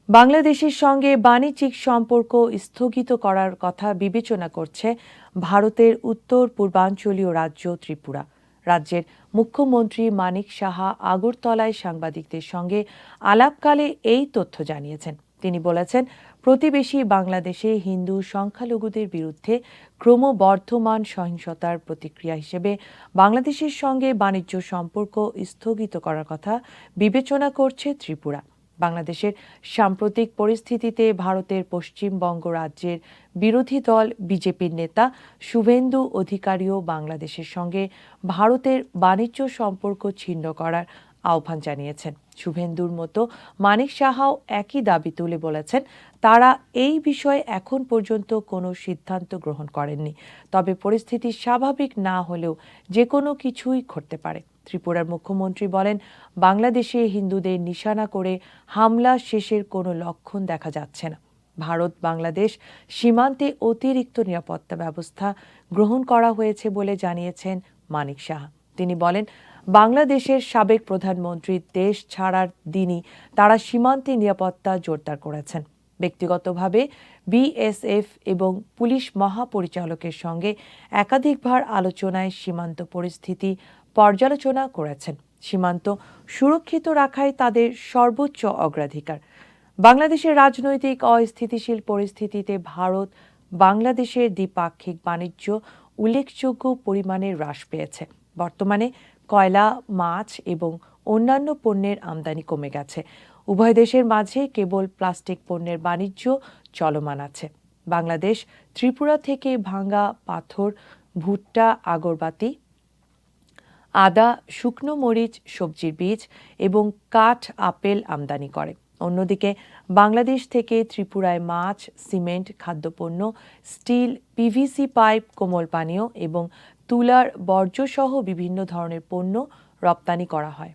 বাংলাদেশের সঙ্গে বাণিজ্যিক সম্পর্ক স্থগিত করার কথা বিবেচনা করছে ভারতের উত্তর পূর্বাঞ্চলীয় রাজ্য ত্রিপুরা। রাজ্যের মুখ্যমন্ত্রী মানিক সাহা আগরতলায় সাংবাদিকদের সঙ্গে আলাপকালে এই তথ্য জানিয়েছেন। তিনি বলেছেন, প্রতিবেশী বাংলাদেশে হিন্দু সংখ্যালঘুদের বিরুদ্ধে ক্রমবর্ধমান সহিংসতার প্রতিক্রিয়া হিসেবে বাংলাদেশের সঙ্গে বাণিজ্য সম্পর্ক স্থগিত করার কথা বিবেচনা করছে ত্রিপুরা। বাংলাদেশের সাম্প্রতিক পরিস্থিতিতে ভারতের পশ্চিমবঙ্গ রাজ্যের বিরোধী দল বিজেপির নেতা শুভেন্দু অধিকারীও বাংলাদেশের সঙ্গে ভারতের বাণিজ্য সম্পর্ক ছিন্ন করার আহ্বান জানিয়েছেন। শুভেন্দুর মতো মানিক সাহাও একই দাবি তুলে বলেছেন, তারা এই বিষয়ে এখন পর্যন্ত কোনো সিদ্ধান্ত গ্রহণ করেননি, তবে পরিস্থিতি স্বাভাবিক না হলেও যে কোনো কিছুই ঘটতে পারে। ত্রিপুরার মুখ্যমন্ত্রী বলেন, বাংলাদেশে হিন্দুদের নিশানা করে হামলা শেষের কোনো লক্ষণ দেখা যাচ্ছে না। ভারত বাংলাদেশ সীমান্তে অতিরিক্ত নিরাপত্তা ব্যবস্থা গ্রহণ করা হয়েছে বলে জানিয়েছেন মানিক সাহা। তিনি বলেন, বাংলাদেশের সাবেক প্রধানমন্ত্রী দেশ ছাড়ার দিনই তারা সীমান্তে নিরাপত্তা জোরদার করেছেন। ব্যক্তিগতভাবে বিএসএফ এবং পুলিশ মহাপরিচালকের সঙ্গে একাধিকবার আলোচনায় সীমান্ত পরিস্থিতি পর্যালোচনা করেছেন। সীমান্ত সুরক্ষিত রাখাই তাদের সর্বোচ্চ অগ্রাধিকার। বাংলাদেশের রাজনৈতিক অস্থিতিশীল পরিস্থিতিতে ভারত বাংলাদেশের দ্বিপাক্ষিক বাণিজ্য উল্লেখযোগ্য পরিমাণে হ্রাস পেয়েছে। বর্তমানে কয়লা, মাছ এবং অন্যান্য পণ্যের আমদানি কমে গেছে। উভয় দেশের মাঝে কেবল প্লাস্টিক পণ্যের বাণিজ্য চলমান আছে। বাংলাদেশ ত্রিপুরা থেকে ভাঙা পাথর, ভুট্টা, আগরবাতি, আদা, শুকনো মরিচ, সবজির বীজ এবং কাঠ, আপেল আমদানি করে। অন্যদিকে বাংলাদেশ থেকে ত্রিপুরায় মাছ, সিমেন্ট, খাদ্যপণ্য, স্টিল, পিভিসি পাইপ, কোমল পানীয় এবং তুলার বর্জ্যসহ বিভিন্ন ধরনের পণ্য রপ্তানি করা হয়।